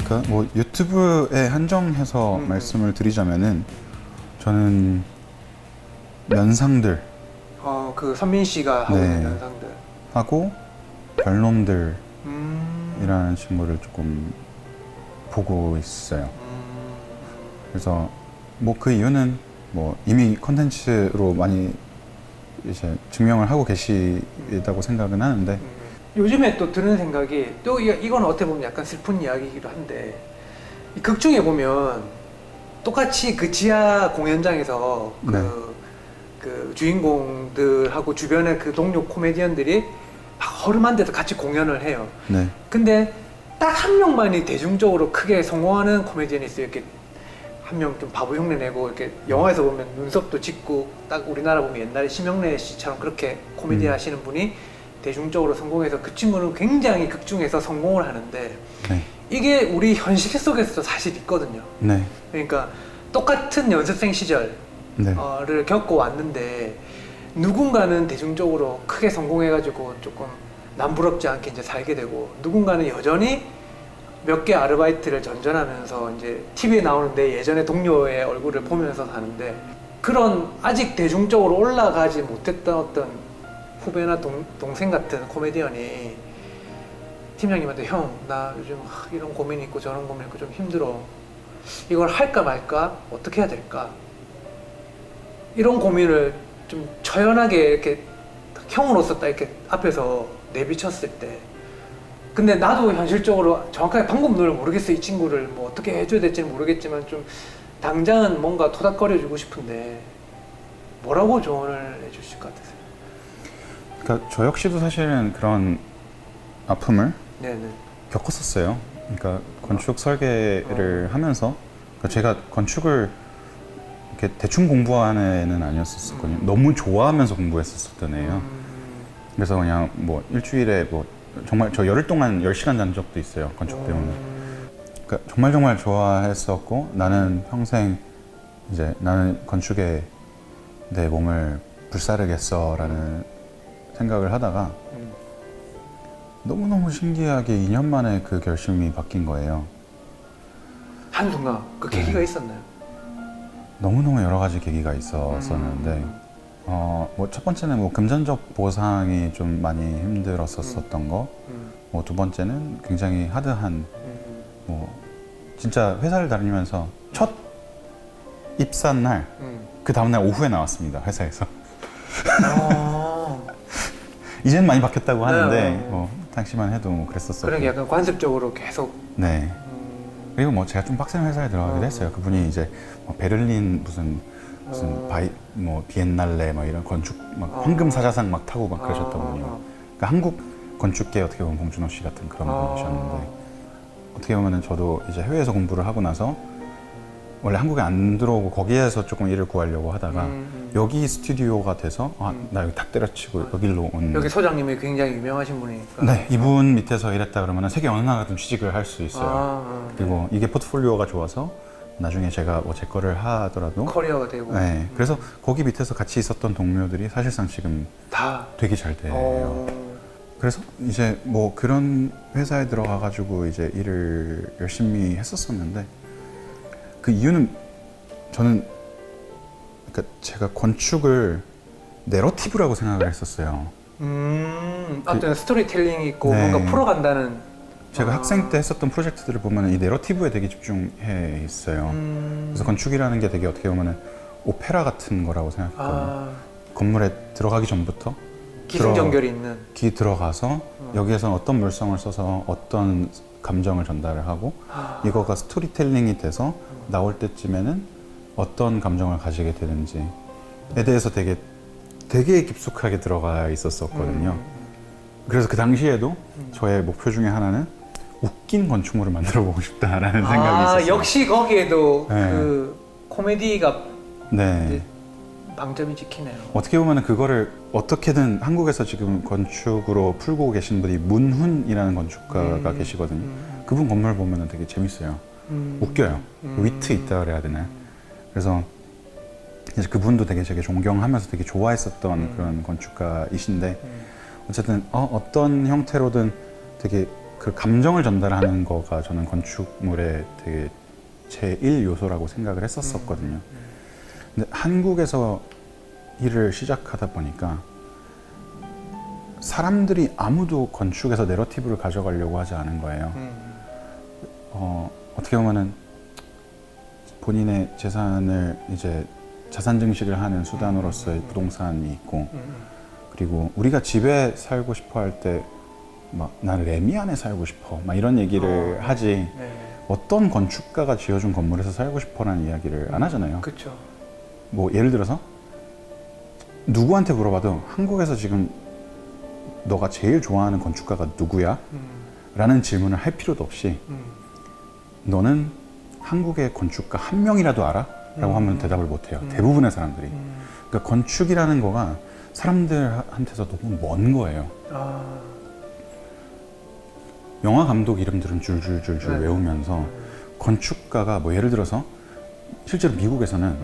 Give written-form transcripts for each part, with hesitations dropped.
그러니까 뭐 유튜브에 한정해서 말씀을 드리자면은 저는 면상들 그 선민 씨가 하고 있는 영상들 하고 별놈들이라는 음. 친구를 조금 보고 있어요. 그래서 뭐 그 이유는 뭐 이미 컨텐츠로 많이 이제 증명을 하고 계시다고 생각은 하는데 요즘에 또 드는 생각이 또 이건 어떻게 보면 약간 슬픈 이야기이기도 한데 이 극 중에 보면 똑같이 그 지하 공연장에서 그 주인공들하고 주변의 그 동료 코미디언들이 막 허름한 데서 같이 공연을 해요. 네. 근데 딱 한 명만이 대중적으로 크게 성공하는 코미디언이 있어요. 이렇게 한 명 좀 바보 흉내 내고 이렇게 영화에서 보면 눈썹도 짙고 딱 우리나라 보면 옛날에 심영래 씨처럼 그렇게 코미디 하시는 분이 대중적으로 성공해서 그 친구는 굉장히 극 중에서 성공을 하는데 네. 이게 우리 현실 속에서도 사실 있거든요. 네. 그러니까 똑같은 연습생 시절을 네. 겪고 왔는데 누군가는 대중적으로 크게 성공해가지고 조금 남부럽지 않게 이제 살게 되고 누군가는 여전히 몇 개 아르바이트를 전전하면서 이제 TV에 나오는데 예전에 동료의 얼굴을 보면서 사는데 그런 아직 대중적으로 올라가지 못했던 어떤 후배나 동생 같은 코미디언이 팀장님한테 형, 나 요즘 이런 고민이 있고 저런 고민이 있고 좀 힘들어. 이걸 할까 말까? 어떻게 해야 될까? 이런 고민을 좀 처연하게 이렇게 형으로서 딱 이렇게 앞에서 내비쳤을 때 근데 나도 현실적으로 정확하게 방법론을 모르겠어. 이 친구를 뭐 어떻게 해줘야 될지는 모르겠지만 좀 당장은 뭔가 토닥거려주고 싶은데 뭐라고 조언을 해주실 것 같으세요? 그러니까 저 역시도 사실은 그런 아픔을 네네. 겪었었어요. 그러니까 건축 설계를 하면서 그러니까 제가 건축을 이렇게 대충 공부하는 애는 아니었었거든요. 너무 좋아하면서 공부했었던 애예요. 그래서 그냥 뭐 일주일에 뭐 정말 저 열흘 동안 10시간 잔 적도 있어요. 건축 때문에. 그러니까 정말 좋아했었고 나는 평생 이제 나는 건축에 내 몸을 불사르겠어라는 생각을 하다가 너무너무 신기하게 2년 만에 그 결심이 바뀐 거예요. 한순간 그 계기가 있었나요? 너무너무 여러 가지 계기가 있었었는데 뭐 첫 번째는 뭐 금전적 보상이 좀 많이 힘들었었던 거, 뭐 두 번째는 굉장히 하드한 뭐 진짜 회사를 다니면서 첫 입사한 날 그 다음날 오후에 나왔습니다. 회사에서. 이제는 많이 바뀌었다고 하는데 뭐 당시만 해도 뭐 그랬었어요. 그런 게 약간 관습적으로 계속 네. 그리고 뭐 제가 좀 빡센 회사에 들어가기도 했어요. 그분이 이제 뭐 베를린 무슨 뭐 비엔날레 막 이런 건축 막 황금 사자상 막 타고 막 그러셨던 분이요. 그러니까 한국 건축계 어떻게 보면 봉준호 씨 같은 그런 분이셨는데 어떻게 보면은 저도 이제 해외에서 공부를 하고 나서 원래 한국에 안 들어오고 거기에서 조금 일을 구하려고 하다가 여기 스튜디오가 돼서 나 여기 딱 때려치고 여기로 온. 여기 소장님이 굉장히 유명하신 분이니까. 네, 이분 밑에서 일했다 그러면 세계 어느 나라든 취직을 할 수 있어요. 그리고 이게 포트폴리오가 좋아서 나중에 제가 뭐 제 거를 하더라도 커리어가 되고. 네, 그래서 거기 밑에서 같이 있었던 동료들이 사실상 지금 다 되게 잘 돼요. 그래서 이제 뭐 그런 회사에 들어가가지고 이제 일을 열심히 했었었는데 그 이유는 저는 그러니까 제가 건축을 내러티브라고 생각을 했었어요. 어떤 스토리텔링이 있고 네. 뭔가 풀어간다는. 제가 학생 때 했었던 프로젝트들을 보면 이 내러티브에 되게 집중해 있어요. 그래서 건축이라는 게 되게 어떻게 보면 오페라 같은 거라고 생각했거든요. 건물에 들어가기 전부터 기승전결이 있는. 들어가서 여기에서 어떤 물성을 써서 어떤 감정을 전달을 하고 이거가 스토리텔링이 돼서 나올 때쯤에는 어떤 감정을 가지게 되는지에 대해서 되게 깊숙하게 들어가 있었었거든요. 그래서 그 당시에도 저의 목표 중에 하나는 웃긴 건축물을 만들어 보고 싶다라는 생각이 있었어요. 역시 거기에도 네. 그 코미디가 네. 방점이 찍히네요. 어떻게 보면 그거를 어떻게든 한국에서 지금 건축으로 풀고 계신 분이 문훈이라는 건축가가 계시거든요. 그분 건물 보면 되게 재밌어요. 웃겨요. 위트 있다 그래야 되나요? 그래서 이제 그분도 되게 존경하면서 되게 좋아했었던 그런 건축가이신데 어쨌든 어떤 형태로든 되게 그 감정을 전달하는 거가 저는 건축물의 되게 제1 요소라고 생각을 했었거든요. 근데 한국에서 일을 시작하다 보니까 사람들이 아무도 건축에서 내러티브를 가져가려고 하지 않은 거예요. 어떻게 보면은 본인의 재산을 이제 자산 증식을 하는 수단으로서의 부동산이 있고, 그리고 우리가 집에 살고 싶어 할 때 막 나는 레미 안에 살고 싶어 막 이런 얘기를 하지, 네. 어떤 건축가가 지어준 건물에서 살고 싶어라는 이야기를 안 하잖아요. 그렇죠. 뭐 예를 들어서 누구한테 물어봐도 한국에서 지금 너가 제일 좋아하는 건축가가 누구야? 라는 질문을 할 필요도 없이 너는 한국의 건축가 한 명이라도 알아? 라고 하면 대답을 못 해요. 대부분의 사람들이. 그러니까 건축이라는 거가 사람들한테서 너무 먼 거예요. 영화 감독 이름들은 줄줄줄줄 네. 외우면서 건축가가 뭐 예를 들어서 실제로 미국에서는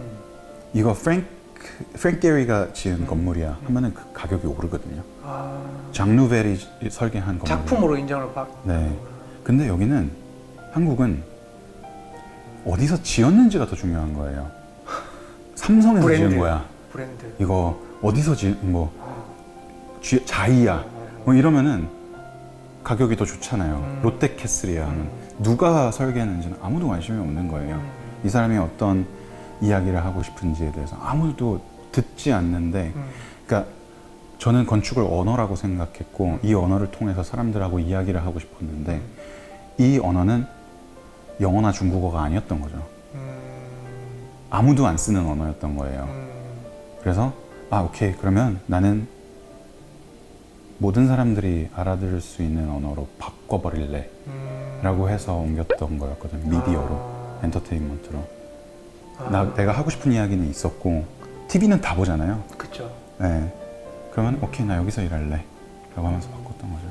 이거 프랭크 게리가 지은 건물이야 하면은 그 가격이 오르거든요. 장 누벨이 설계한 건물. 작품으로 인정을 받. 네. 근데 여기는 한국은 어디서 지었는지가 더 중요한 거예요. 삼성에서 브랜드. 지은 거야. 브랜드. 이거 어디서 지은 뭐 자이야. 뭐 이러면은 가격이 더 좋잖아요. 롯데캐슬이야 하면 누가 설계했는지는 아무도 관심이 없는 거예요. 이 사람이 어떤 이야기를 하고 싶은지에 대해서 아무도 듣지 않는데, 그러니까 저는 건축을 언어라고 생각했고 이 언어를 통해서 사람들하고 이야기를 하고 싶었는데 이 언어는 영어나 중국어가 아니었던 거죠. 아무도 안 쓰는 언어였던 거예요. 그래서 오케이, 그러면 나는 모든 사람들이 알아들을 수 있는 언어로 바꿔버릴래 라고 해서 옮겼던 거였거든요. 미디어로, 엔터테인먼트로. 내가 하고 싶은 이야기는 있었고 TV는 다 보잖아요. 그렇죠. 네. 그러면 오케이, 나 여기서 일할래 라고 하면서 바꿨던 거죠.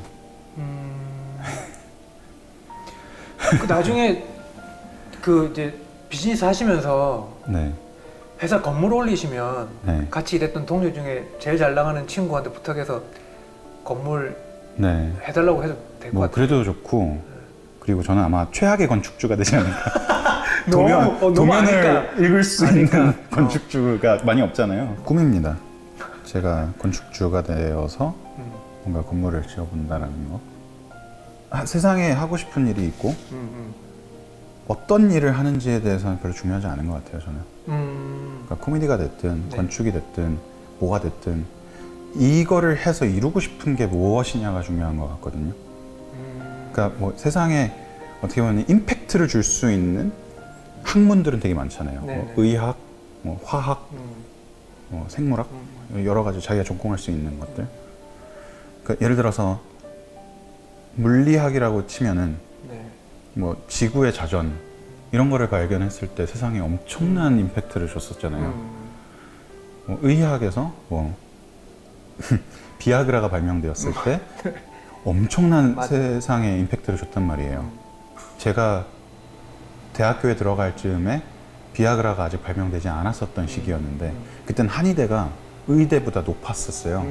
그 나중에 그 이제 비즈니스 하시면서 네. 회사 건물 올리시면 네. 같이 일했던 동료 중에 제일 잘 나가는 친구한테 부탁해서 건물 네. 해달라고 해도 될 것 뭐 같아요. 그래도 좋고, 그리고 저는 아마 최악의 건축주가 되지 않을까. 너무 도면을 아니까. 읽을 수 아니까. 있는 건축주가 많이 없잖아요. 꿈입니다. 제가 건축주가 되어서 뭔가 건물을 지어본다라는 거. 세상에 하고 싶은 일이 있고 어떤 일을 하는지에 대해서는 별로 중요하지 않은 것 같아요. 저는. 그러니까 코미디가 됐든 네. 건축이 됐든 뭐가 됐든 이거를 해서 이루고 싶은 게 무엇이냐가 중요한 것 같거든요. 그러니까 뭐 세상에 어떻게 보면 임팩트를 줄 수 있는 학문들은 되게 많잖아요. 뭐 의학, 뭐 화학, 뭐 생물학, 여러 가지 자기가 전공할 수 있는 것들. 그러니까 예를 들어서 물리학이라고 치면은 네. 뭐 지구의 자전 이런 거를 발견했을 때 세상에 엄청난 임팩트를 줬었잖아요. 뭐 의학에서 뭐 비아그라가 발명되었을 때 엄청난 맞아. 세상에 임팩트를 줬단 말이에요. 제가 대학교에 들어갈 즈음에 비아그라가 아직 발명되지 않았었던 시기였는데 그땐 한의대가 의대보다 높았었어요.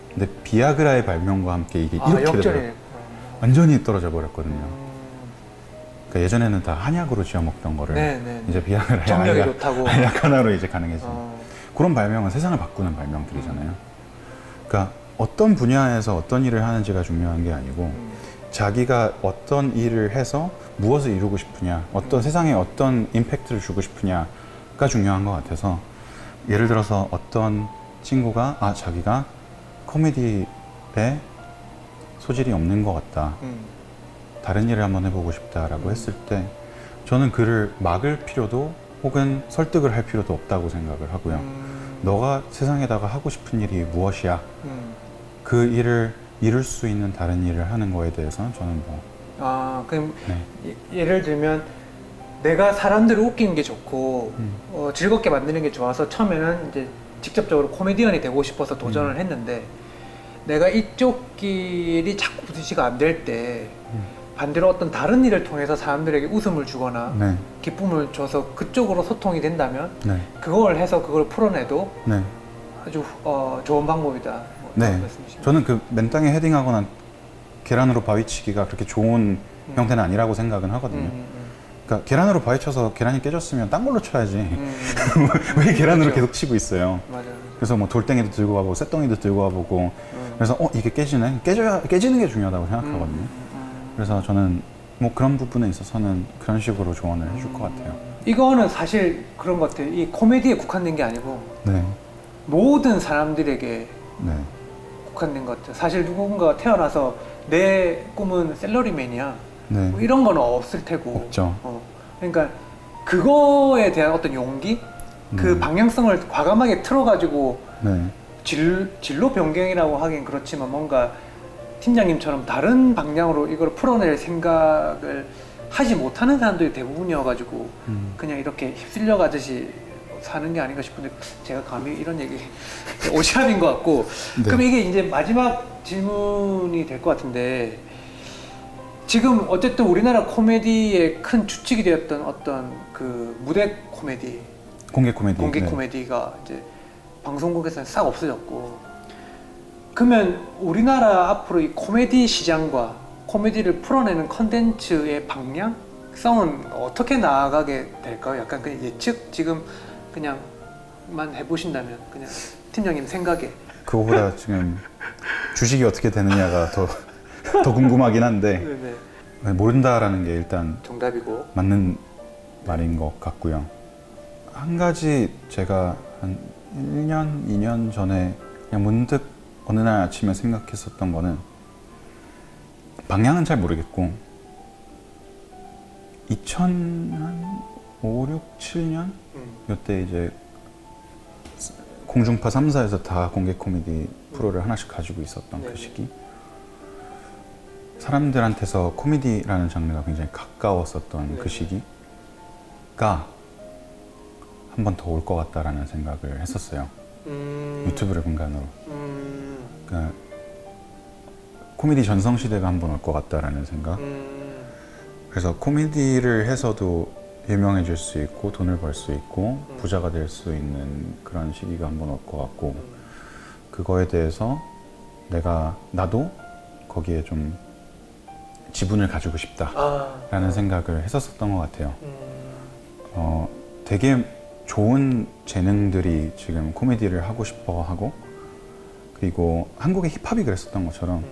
근데 비아그라의 발명과 함께 이게 이렇게 되더라고요. 역전이네. 완전히 떨어져 버렸거든요. 그러니까 예전에는 다 한약으로 지어 먹던 거를 네. 이제 비아그라의 정력이 좋다고. 약 하나로 이제 가능해져요. 그런 발명은 세상을 바꾸는 발명들이잖아요. 그러니까 어떤 분야에서 어떤 일을 하는지가 중요한 게 아니고 자기가 어떤 일을 해서 무엇을 이루고 싶으냐, 어떤 세상에 어떤 임팩트를 주고 싶으냐가 중요한 것 같아서, 예를 들어서 어떤 친구가 자기가 코미디에 소질이 없는 것 같다, 다른 일을 한번 해보고 싶다라고 했을 때 저는 그를 막을 필요도 혹은 설득을 할 필요도 없다고 생각을 하고요. 너가 세상에다가 하고 싶은 일이 무엇이야? 그 일을 이룰 수 있는 다른 일을 하는 거에 대해서는 저는 그럼 네. 예를 들면 내가 사람들을 웃기는 게 좋고 즐겁게 만드는 게 좋아서 처음에는 이제 직접적으로 코미디언이 되고 싶어서 도전을 했는데 내가 이쪽 길이 자꾸 부딪히가 안 될 때 반대로 어떤 다른 일을 통해서 사람들에게 웃음을 주거나 네. 기쁨을 줘서 그쪽으로 소통이 된다면 네. 그걸 해서 그걸 풀어내도 네. 아주 좋은 방법이다. 뭐 네. 그런 말씀이십니까? 저는 그 맨땅에 헤딩하거나 계란으로 바위치기가 그렇게 좋은 형태는 아니라고 생각은 하거든요. 그러니까 계란으로 바위쳐서 계란이 깨졌으면 딴 걸로 쳐야지. 왜 계란으로 그렇죠. 계속 치고 있어요? 맞아요. 그래서 뭐 돌덩이도 들고 가보고 쇳덩이도 들고 가보고 그래서 이게 깨지네? 깨지는 게 중요하다고 생각하거든요. 그래서 저는 뭐 그런 부분에 있어서는 그런 식으로 조언을 해줄 것 같아요. 이거는 사실 그런 것 같아요. 이 코미디에 국한된 게 아니고 네, 모든 사람들에게 네, 국한된 것 같아요. 사실 누군가 태어나서 내 꿈은 샐러리맨이야. 네. 뭐 이런 건 없을 테고. 없죠. 그러니까 그거에 대한 어떤 용기, 그 방향성을 과감하게 틀어가지고 네, 진로 변경이라고 하긴 그렇지만 뭔가 팀장님처럼 다른 방향으로 이걸 풀어낼 생각을 하지 못하는 사람들이 대부분이어가지고 그냥 이렇게 휩쓸려 가듯이 사는 게 아닌가 싶은데 제가 감히 이런 얘기 오시합인 것 같고 네. 그럼 이게 이제 마지막 질문이 될 것 같은데 지금 어쨌든 우리나라 코미디의 큰 주축이 되었던 어떤 그 무대 코미디, 공개 코미디. 공개 네. 코미디가 이제 방송국에서는 싹 없어졌고 그러면 우리나라 앞으로 이 코미디 시장과 코미디를 풀어내는 컨텐츠의 방향성은 어떻게 나아가게 될까요? 약간 그냥 예측 지금 그냥만 해보신다면 그냥 팀장님 생각에 그거보다 지금 주식이 어떻게 되느냐가 더 궁금하긴 한데 네네. 모른다라는 게 일단 정답이고 맞는 말인 것 같고요. 한 가지 제가 한 1년, 2년 전에 그냥 문득 어느 날 아침에 생각했었던 거는 방향은 잘 모르겠고 2005, 6, 7년 이때 이제 공중파 3사에서 다 공개 코미디 프로를 하나씩 가지고 있었던 그 시기 사람들한테서 코미디라는 장르가 굉장히 가까웠었던 그 시기가 한 번 더 올 것 같다라는 생각을 했었어요. 유튜브를 근간으로. 그러니까 코미디 전성시대가 한 번 올 것 같다라는 생각. 그래서 코미디를 해서도 유명해질 수 있고 돈을 벌 수 있고 부자가 될 수 있는 그런 시기가 한 번 올 것 같고 그거에 대해서 나도 거기에 좀 지분을 가지고 싶다라는 생각을 했었던 것 같아요. 되게 좋은 재능들이 지금 코미디를 하고 싶어 하고 그리고 한국의 힙합이 그랬었던 것처럼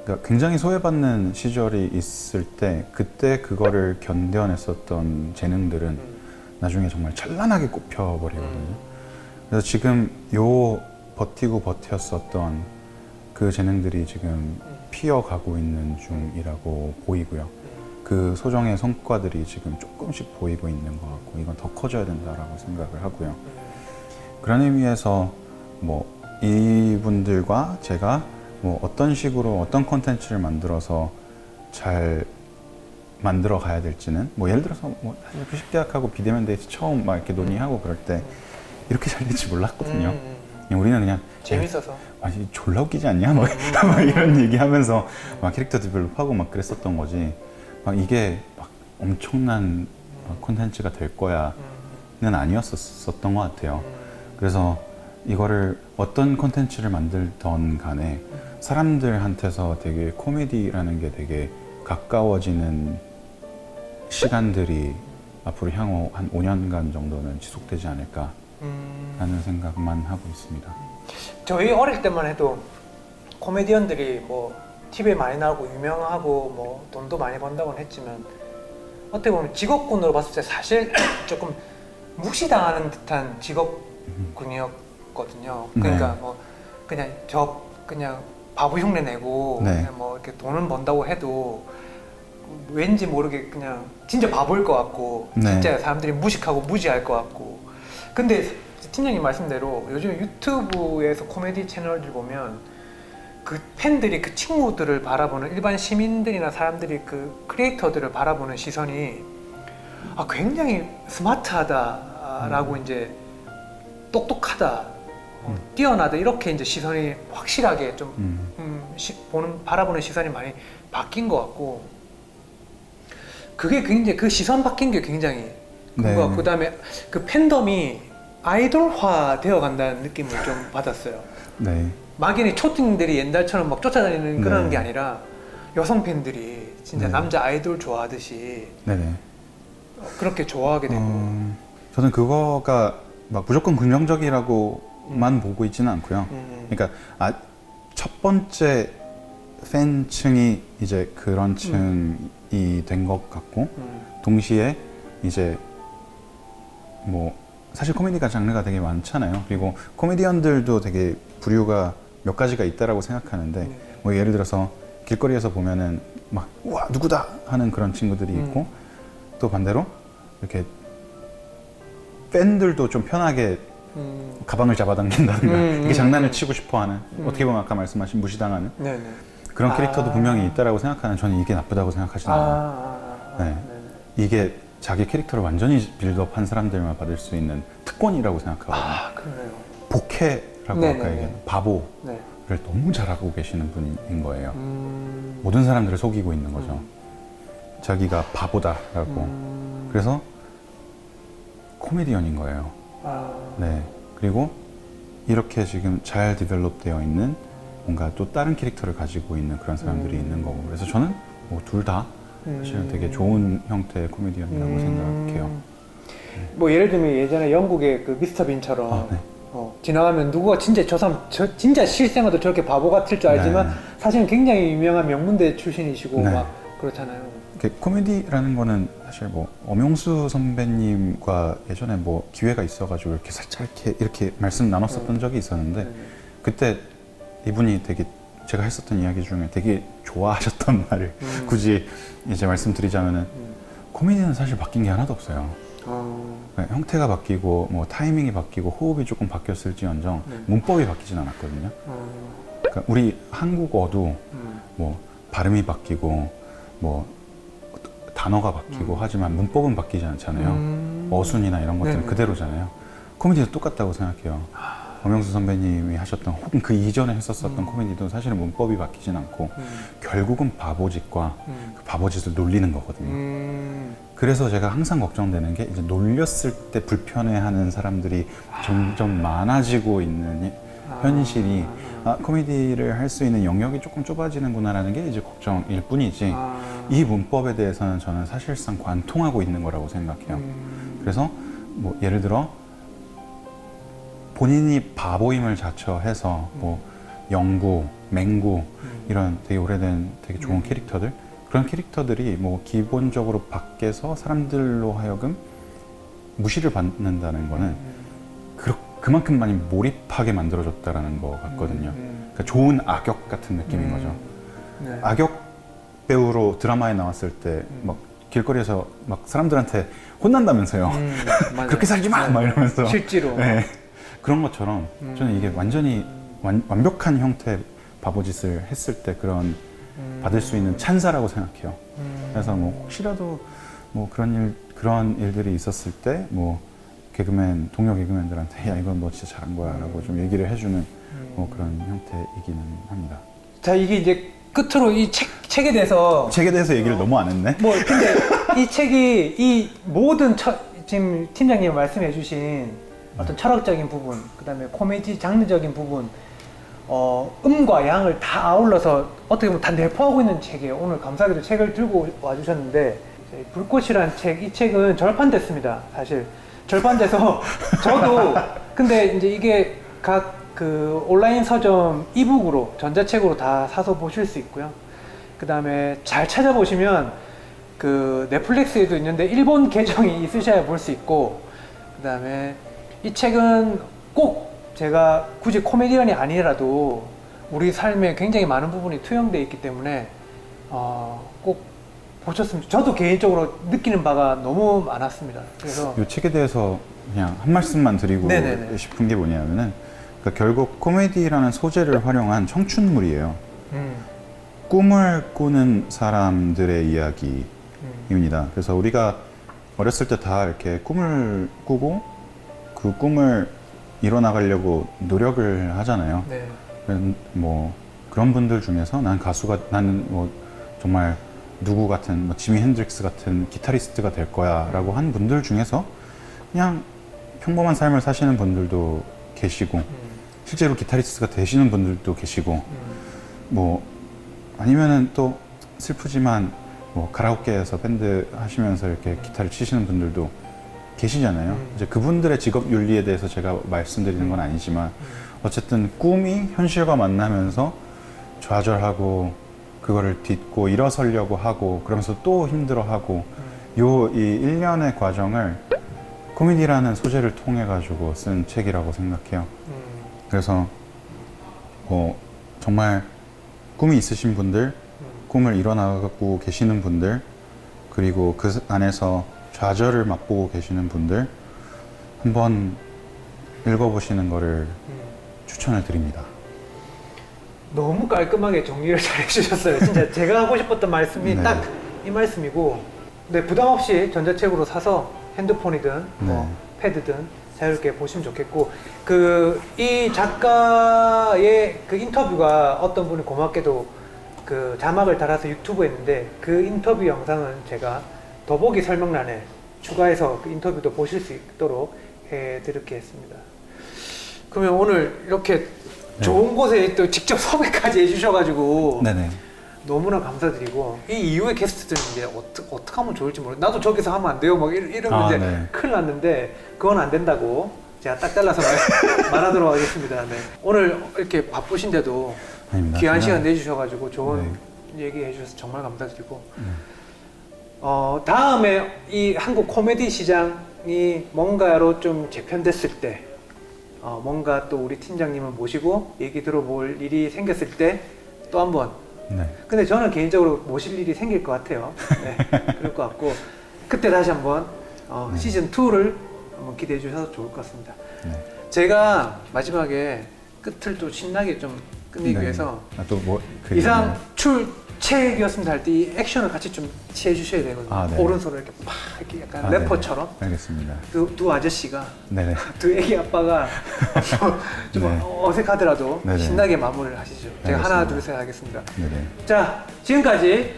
그러니까 굉장히 소외받는 시절이 있을 때 그때 그거를 견뎌냈었던 재능들은 나중에 정말 찬란하게 꼽혀버리거든요. 그래서 지금 버티고 버텼었던 그 재능들이 지금 피어가고 있는 중이라고 보이고요. 그 소정의 성과들이 지금 조금씩 보이고 있는 것 같고 이건 더 커져야 된다라고 생각을 하고요. 그런 의미에서 뭐 이분들과 제가 뭐 어떤 식으로 어떤 콘텐츠를 만들어서 잘 만들어 가야 될지는 뭐 예를 들어서 뭐 사실 부식대학하고 비대면 데이트 처음 막 이렇게 논의하고 그럴 때 이렇게 잘 될지 몰랐거든요. 그냥 우리는 그냥 재밌어서 아니 졸라 웃기지 않냐? 막 이런 얘기하면서 막 캐릭터 디벨롭하고 막 그랬었던 거지. 막 이게 막 엄청난 콘텐츠가 될 거야는 아니었었던 것 같아요. 그래서 이거를 어떤 콘텐츠를 만들던 간에 사람들한테서 되게 코미디라는 게 되게 가까워지는 시간들이 앞으로 향후 한 5년간 정도는 지속되지 않을까라는 생각만 하고 있습니다. 저희 어릴 때만 해도 코미디언들이 뭐 TV에 많이 나오고 유명하고 뭐 돈도 많이 번다고는 했지만 어떻게 보면 직업군으로 봤을 때 사실 조금 무시당하는 듯한 직업군이었거든요. 그러니까 뭐 그냥 바보 흉내 내고 그냥 뭐 이렇게 돈은 번다고 해도 왠지 모르게 그냥 진짜 바보일 것 같고 진짜 사람들이 무식하고 무지할 것 같고 근데 팀장님 말씀대로 요즘 유튜브에서 코미디 채널들 보면 그 팬들이 그 친구들을 바라보는 일반 시민들이나 사람들이 그 크리에이터들을 바라보는 시선이 굉장히 스마트하다라고 이제 똑똑하다, 뛰어나다 이렇게 이제 시선이 확실하게 좀 바라보는 시선이 많이 바뀐 것 같고 그게 굉장히 그 시선 바뀐 게 굉장히 큰 것 같고 그다음에 그 팬덤이 아이돌화 되어 간다는 느낌을 좀 받았어요. 네. 막연히 초딩들이 옛날처럼 막 쫓아다니는 그런 게 아니라 여성 팬들이 진짜 네. 남자 아이돌 좋아하듯이 네네. 그렇게 좋아하게 되고. 저는 그거가 막 무조건 긍정적이라고만 보고 있지는 않고요. 그러니까 첫 번째 팬층이 이제 그런 층이 된 것 같고, 동시에 이제 뭐 사실 코미디가 장르가 되게 많잖아요. 그리고 코미디언들도 되게 부류가 몇 가지가 있다라고 생각하는데, 뭐 예를 들어서 길거리에서 보면은 막 우와 누구다 하는 그런 친구들이 있고, 또 반대로 이렇게 팬들도 좀 편하게 가방을 잡아당긴다든가 이게 장난을 치고 싶어하는, 어떻게 보면 아까 말씀하신 무시당하는 네네. 그런 캐릭터도 분명히 있다라고 생각하는, 저는 이게 나쁘다고 생각하지는 않아요. 네. 네네. 이게 자기 캐릭터를 완전히 빌드업한 사람들만 받을 수 있는 특권이라고 생각하거든요. 그러네요. 복해라고 네네네. 아까 얘기한 바보를 네. 너무 잘하고 계시는 분인 거예요. 모든 사람들을 속이고 있는 거죠. 자기가 바보다라고. 그래서 코미디언인 거예요. 네. 그리고 이렇게 지금 잘 디벨롭 되어 있는 뭔가 또 다른 캐릭터를 가지고 있는 그런 사람들이 있는 거고. 그래서 저는 뭐 둘 다 사실은 되게 좋은 형태의 코미디언이라고 생각해요. 뭐 예를 들면 예전에 영국의 그 미스터 빈처럼 네. 지나가면 누구가 진짜 저 사람 진짜 실생활도 저렇게 바보 같을 줄 알지만 네. 사실은 굉장히 유명한 명문대 출신이시고 네. 막 그렇잖아요. 이렇게 코미디라는 거는 사실 뭐 엄영수 선배님과 예전에 뭐 기회가 있어가지고 이렇게 살짝 이렇게 말씀 나눴었던 적이 있었는데, 그때 이분이 되게 제가 했었던 이야기 중에 되게 좋아하셨던 말을 굳이 이제 말씀드리자면은, 코미디는 사실 바뀐 게 하나도 없어요. 네, 형태가 바뀌고 뭐 타이밍이 바뀌고 호흡이 조금 바뀌었을지언정 문법이 바뀌진 않았거든요. 그러니까 우리 한국어도 뭐 발음이 바뀌고 뭐 단어가 바뀌고 하지만 문법은 바뀌지 않잖아요. 어순이나 이런 것들은 네네. 그대로잖아요. 코미디도 똑같다고 생각해요. 엄영수 선배님이 하셨던 혹은 그 이전에 했었던 코미디도 사실은 문법이 바뀌진 않고 결국은 바보짓과 그 바보짓을 놀리는 거거든요. 그래서 제가 항상 걱정되는 게, 이제 놀렸을 때 불편해하는 사람들이 점점 많아지고 있는 현실이, 코미디를 할 수 있는 영역이 조금 좁아지는구나라는 게 이제 걱정일 뿐이지, 이 문법에 대해서는 저는 사실상 관통하고 있는 거라고 생각해요. 그래서 뭐 예를 들어 본인이 바보임을 자처해서 뭐 영구, 맹구 이런 되게 오래된 되게 좋은 캐릭터들, 그런 캐릭터들이 뭐 기본적으로 밖에서 사람들로 하여금 무시를 받는다는 거는 그만큼 많이 몰입하게 만들어줬다라는 거 같거든요. 그러니까 좋은 악역 같은 느낌인 거죠. 네. 악역 배우로 드라마에 나왔을 때 막 길거리에서 막 사람들한테 혼난다면서요. 맞아요. 그렇게 살지 마! 막 이러면서. 실제로. 네. 그런 것처럼 저는 이게 완전히 완벽한 형태의 바보짓을 했을 때 그런 받을 수 있는 찬사라고 생각해요. 그래서 뭐 혹시라도 뭐 그런 일들이 있었을 때 뭐 동료 개그맨들한테 야 이건 너 진짜 잘한 거야 라고 좀 얘기를 해주는 뭐 그런 형태이기는 합니다. 자, 이게 이제 끝으로 이 책에 대해서 책에 대해서 얘기를 너무 안 했네. 뭐 근데 이 책이 이 모든 지금 팀장님이 말씀해 주신 어떤 철학적인 부분, 그다음에 코미디 장르적인 부분, 음과 양을 다 아울러서 어떻게 보면 다 내포하고 있는 책이에요. 오늘 감사하게도 책을 들고 와주셨는데, 불꽃이라는 이 책은 절판됐습니다. 사실 절판돼서 저도 근데 이제 이게 각 그 온라인 서점 이북으로 전자책으로 다 사서 보실 수 있고요. 그다음에 잘 찾아보시면 그 넷플릭스에도 있는데 일본 계정이 있으셔야 볼 수 있고, 그다음에 이 책은 꼭 제가 굳이 코미디언이 아니라도 우리 삶에 굉장히 많은 부분이 투영되어 있기 때문에 꼭 보셨으면, 저도 개인적으로 느끼는 바가 너무 많았습니다. 그래서 이 책에 대해서 그냥 한 말씀만 드리고 네네네. 싶은 게 뭐냐면은, 그러니까 결국 코미디라는 소재를 활용한 청춘물이에요. 꿈을 꾸는 사람들의 이야기입니다. 그래서 우리가 어렸을 때 다 이렇게 꿈을 꾸고 그 꿈을 이뤄나가려고 노력을 하잖아요. 네. 뭐 그런 분들 중에서 나는 뭐 정말 누구 같은 뭐 지미 핸드릭스 같은 기타리스트가 될 거야 라고 한 분들 중에서 그냥 평범한 삶을 사시는 분들도 계시고, 실제로 기타리스트가 되시는 분들도 계시고, 뭐 아니면은 또 슬프지만 뭐 가라오케에서 밴드 하시면서 이렇게 기타를 치시는 분들도 계시잖아요. 이제 그분들의 직업 윤리에 대해서 제가 말씀드리는 건 아니지만 어쨌든 꿈이 현실과 만나면서 좌절하고 그거를 딛고 일어서려고 하고 그러면서 또 힘들어하고 요 이 1년의 과정을 꿈이라는 소재를 통해 가지고 쓴 책이라고 생각해요. 그래서 뭐 정말 꿈이 있으신 분들, 꿈을 이뤄나가고 계시는 분들, 그리고 그 안에서 좌절을 맛보고 계시는 분들 한번 읽어보시는 거를 추천을 드립니다. 너무 깔끔하게 정리를 잘 해주셨어요. 진짜 제가 하고 싶었던 말씀이 네. 딱 이 말씀이고, 네, 부담 없이 전자책으로 사서 핸드폰이든 뭐 패드든 자유롭게 보시면 좋겠고, 이 작가의 그 인터뷰가 어떤 분이 고맙게도 그 자막을 달아서 유튜브에 있는데 그 인터뷰 영상은 제가 더보기 설명란에 추가해서 그 인터뷰도 보실 수 있도록 해드리겠습니다. 그러면 오늘 이렇게 좋은 곳에 또 직접 섭외까지 해주셔가지고 네네. 너무나 감사드리고, 이 이후에 게스트들은 이제 어떻게 하면 좋을지 모르겠어요. 나도 저기서 하면 안 돼요. 막 이러면 이제 네. 큰일 났는데 그건 안 된다고 제가 딱 잘라서 말하도록 하겠습니다. 네. 오늘 이렇게 바쁘신데도 아닙니다. 귀한 그냥- 시간 내주셔가지고 좋은 얘기 해주셔서 정말 감사드리고, 다음에 이 한국 코미디 시장이 뭔가로 좀 재편됐을 때, 뭔가 또 우리 팀장님을 모시고 얘기 들어볼 일이 생겼을 때 또 한번, 네. 근데 저는 개인적으로 모실 일이 생길 것 같아요. 네, 그럴 것 같고 그때 다시 한번 시즌 2를 한번 기대해 주셔서 좋을 것 같습니다. 네. 제가 마지막에 끝을 또 신나게 좀 끝내기 위해서 또뭐 이상 출첵이었습니다 할 때 이 액션을 같이 좀 취해 주셔야 되거든요. 아, 네. 오른손을 이렇게 팍 이렇게 약간 래퍼처럼 알겠습니다. 두 아저씨가 네네. 두 애기 아빠가 좀 네. 어색하더라도 네네. 신나게 마무리를 하시죠. 제가 하나 알겠습니다. 둘 셋 하겠습니다. 네네. 자, 지금까지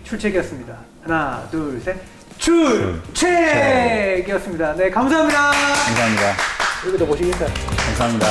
출첵이었습니다. 하나, 둘, 셋. 출첵이었습니다. 네, 감사합니다. 감사합니다. 여기도 보시겠어요? 감사합니다.